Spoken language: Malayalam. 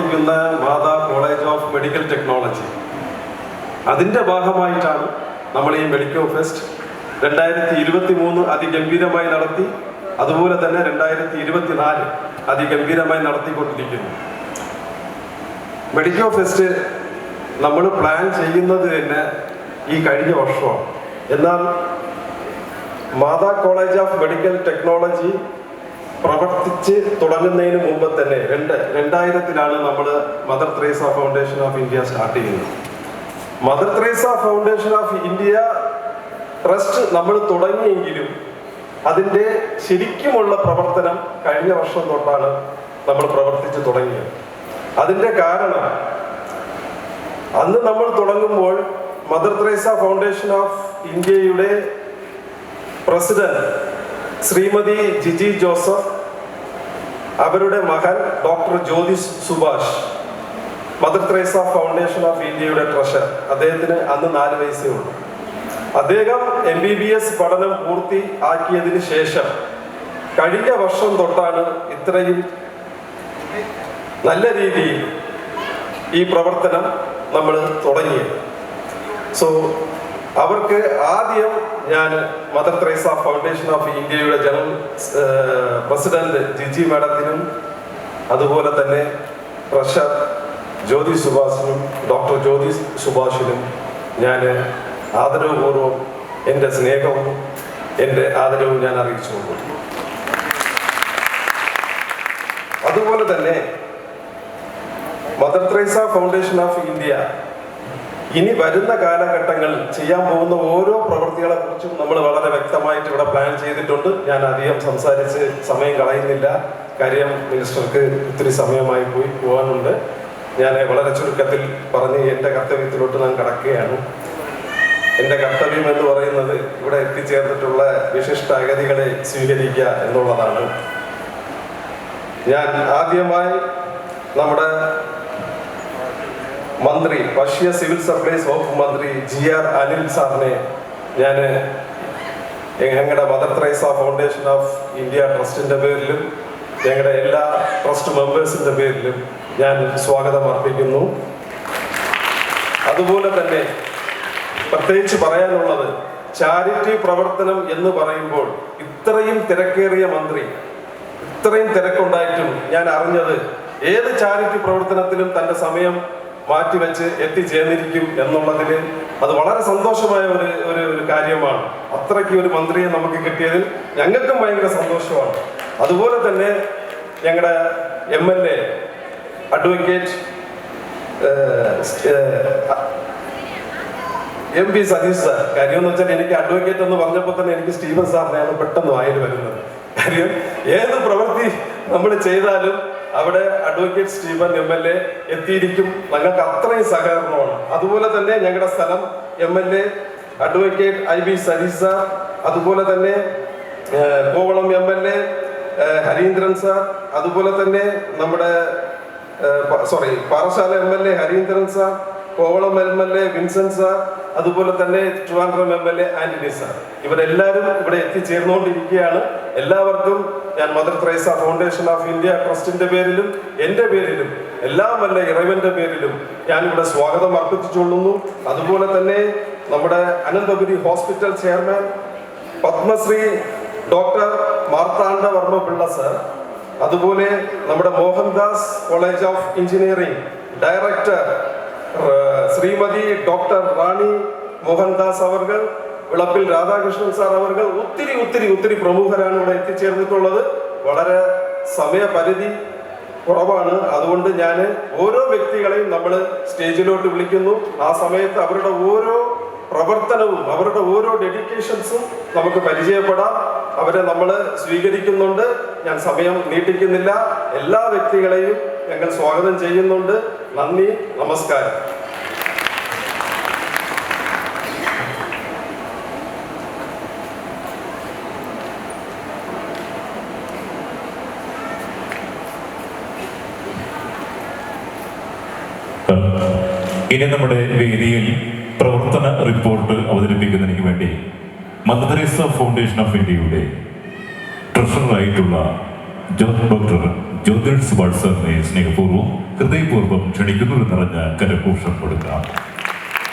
പ്രവർത്തിക്കുന്ന മാതാ കോളേജ് ഓഫ് മെഡിക്കൽ ടെക്നോളജി, അതിൻ്റെ ഭാഗമായിട്ടാണ് നമ്മൾ ഈ മെഡിക്കോ ഫെസ്റ്റ് 2023 അതിഗംഭീരമായി നടത്തി. അതുപോലെ തന്നെ 2024 അതിഗംഭീരമായി നടത്തിക്കൊണ്ടിരിക്കുന്നു. മെഡിക്കോ ഫെസ്റ്റ് നമ്മൾ പ്ലാൻ ചെയ്യുന്നത് തന്നെ ഈ കഴിഞ്ഞ വർഷമാണ്. എന്നാൽ Mata college of medical technology പ്രവർത്തിച്ച് തുടങ്ങുന്നതിന് മുമ്പ് തന്നെ 2000-ലാണ് നമ്മൾ Mother Teresa foundation of India start ചെയ്യുന്നത്. Mother Teresa foundation of India trust നമ്മൾ തുടങ്ങിയെങ്കിലും അതിൻ്റെ ശരിക്കുമുള്ള പ്രവർത്തനം കഴിഞ്ഞ വർഷം തൊട്ടാണ് നമ്മൾ പ്രവർത്തിച്ച് തുടങ്ങിയത്. അതിൻ്റെ കാരണം, അന്ന് നമ്മൾ തുടങ്ങുമ്പോൾ മദർ തെരേസ ഫൗണ്ടേഷൻ ഓഫ് ഇന്ത്യയുടെ പ്രസിഡന്റ് ശ്രീമതി ജിജി ജോസഫ്, അവരുടെ മകൻ doctor Jyothi Subhash, mother Teresa foundation of ഇന്ത്യയുടെ ട്രഷറർ, അദ്ദേഹത്തിന് അന്ന് 4 വയസ്സേ ഉള്ളൂ. അദ്ദേഹം MBBS പഠനം പൂർത്തി ആക്കിയതിന് ശേഷം കഴിഞ്ഞ വർഷം തൊട്ടാണ് ഇത്രയും നല്ല രീതിയിൽ ഈ പ്രവർത്തനം നമ്മൾ തുടങ്ങിയത്. സോ അവർക്ക് ആദ്യം ഞാൻ മദർ തെരേസ ഫൗണ്ടേഷൻ ഓഫ് ഇന്ത്യയുടെ ജനറൽ പ്രസിഡന്റ് ജിജി മാഡത്തിനും അതുപോലെ തന്നെ ട്രഷറർ ജ്യോതി സുഭാഷിനും ഡോക്ടർ ജ്യോതി സുഭാഷിനും ഞാൻ ആദരവപൂർവ്വം എൻ്റെ സ്നേഹവും എൻ്റെ ആദരവും ഞാൻ അറിയിച്ചു കൊണ്ടു. അതുപോലെ തന്നെ mother Teresa foundation of India ഇനി വരുന്ന കാലഘട്ടങ്ങളിൽ ചെയ്യാൻ പോകുന്ന ഓരോ പ്രവൃത്തികളെ കുറിച്ചും നമ്മൾ വളരെ വ്യക്തമായിട്ട് ഇവിടെ പ്ലാൻ ചെയ്തിട്ടുണ്ട്. ഞാൻ അധികം സംസാരിച്ച് സമയം കളയുന്നില്ല, കാര്യം മിനിസ്റ്റർക്ക് ഒത്തിരി സമയമായി പോകാനുണ്ട്. ഞാൻ വളരെ ചുരുക്കത്തിൽ പറഞ്ഞ് എൻ്റെ കർത്തവ്യത്തിലോട്ട് ഞാൻ കടക്കുകയാണ്. എൻ്റെ കർത്തവ്യം എന്ന് പറയുന്നത് ഇവിടെ എത്തിച്ചേർന്നിട്ടുള്ള വിശിഷ്ട അതിഥികളെ സ്വീകരിക്കുക എന്നുള്ളതാണ്. ഞാൻ ആദ്യമായി നമ്മുടെ മന്ത്രി, ഭക്ഷ്യ സിവിൽ സപ്ലൈസ് വകുപ്പ് മന്ത്രി GR അനിൽ സാറിനെ ഞാൻ ഞങ്ങളുടെ Mother Teresa foundation of India ട്രസ്റ്റിൻ്റെ പേരിലും ഞങ്ങളുടെ എല്ലാ ട്രസ്റ്റ് മെമ്പേഴ്സിൻ്റെ പേരിലും ഞാൻ സ്വാഗതം അർപ്പിക്കുന്നു. അതുപോലെ തന്നെ പ്രത്യേകിച്ച് പറയാനുള്ളത്, ചാരിറ്റി പ്രവർത്തനം എന്ന് പറയുമ്പോൾ ഇത്രയും തിരക്കേറിയ മന്ത്രി, ഇത്രയും തിരക്കുണ്ടായിട്ടും ഞാൻ അറിഞ്ഞത് ഏത് ചാരിറ്റി പ്രവർത്തനത്തിലും തൻ്റെ സമയം മാറ്റിവെച്ച് എത്തിച്ചേർന്നിരിക്കും എന്നുള്ളതിൽ അത് വളരെ സന്തോഷമായ ഒരു കാര്യമാണ്. അത്രയ്ക്ക് ഒരു മന്ത്രിയെ നമുക്ക് കിട്ടിയതിൽ ഞങ്ങൾക്കും ഭയങ്കര സന്തോഷമാണ്. അതുപോലെ തന്നെ ഞങ്ങളുടെ MLA advocate MP Satheesh sir, കാര്യം എന്ന് വെച്ചാൽ എനിക്ക് അഡ്വക്കേറ്റ് എന്ന് പറഞ്ഞപ്പോൾ തന്നെ എനിക്ക് സ്റ്റീഫൻ സാറിനെയാണ് പെട്ടെന്ന് വായിൽ വരുന്നത്. കാര്യം ഏത് പ്രവൃത്തി നമ്മൾ ചെയ്താലും അവിടെ അഡ്വക്കേറ്റ് സ്റ്റീഫൻ MLA എത്തിയിരിക്കും. ഞങ്ങൾക്ക് അത്രയും സഹകരണമാണ്. അതുപോലെ തന്നെ ഞങ്ങളുടെ സ്ഥലം MLA advocate IB Satheesh sir, അതുപോലെ തന്നെ കോവളം MLA ഹരീന്ദ്രൻ സാർ, അതുപോലെ തന്നെ നമ്മുടെ Parassala MLA Harindran sir, Kovalam MLA Vincent sir, അതുപോലെ തന്നെ ട്രിവാൻഡ്രം MLA ആന്റണി സാർ, ഇവരെല്ലാവരും ഇവിടെ എത്തിച്ചേർന്നുകൊണ്ടിരിക്കുകയാണ്. എല്ലാവർക്കും ഞാൻ mother Teresa foundation of India ട്രസ്റ്റിന്റെ പേരിലും എൻ്റെ പേരിലും എല്ലാം വല്ല ഇറവന്റെ പേരിലും ഞാനിവിടെ സ്വാഗതം അർപ്പിച്ചുകൊള്ളുന്നു. അതുപോലെ തന്നെ നമ്മുടെ Ananthapuri hospital chairman Padmashri doctor Marthanda Varma Pillai sir, അതുപോലെ നമ്മുടെ Mohandas college of engineering director Shrimati doctor Rani Mohandas അവർകൾ, വിളപ്പിൽ രാധാകൃഷ്ണൻ സാർ അവർകൾ, ഒത്തിരി പ്രമുഖരാണ് ഇവിടെ എത്തിച്ചേർന്നിട്ടുള്ളത്. വളരെ സമയപരിധി കുറവാണ്. അതുകൊണ്ട് ഞാൻ ഓരോ വ്യക്തികളെയും നമ്മൾ സ്റ്റേജിലോട്ട് വിളിക്കുന്നു. ആ സമയത്ത് അവരുടെ ഓരോ പ്രവർത്തനവും അവരുടെ ഓരോ ഡെഡിക്കേഷൻസും നമുക്ക് പരിചയപ്പെടാം. അവരെ നമ്മൾ സ്വീകരിക്കുന്നുണ്ട്. ഞാൻ സമയം നീട്ടിക്കുന്നില്ല. എല്ലാ വ്യക്തികളെയും ഞങ്ങൾ സ്വാഗതം ചെയ്യുന്നുണ്ട്. നന്ദി, നമസ്കാരം. ഇനി നമ്മുടെ വേദിയിൽ പ്രവർത്തന റിപ്പോർട്ട് അവതരിപ്പിക്കുന്നതിന് വേണ്ടി മദർ തെരേസ ഫൗണ്ടേഷൻ ഓഫ് ഇന്ത്യയുടെ ട്രഷററായിട്ടുള്ള ഡോക്ടർ ജ്യോതിഷ് വാട്സാപ്പിനെ സ്നേഹപൂർവ്വം ഹൃദയപൂർവ്വം ക്ഷണിക്കുന്നു നിറഞ്ഞ കരഘോഷം കൊടുക്കാം.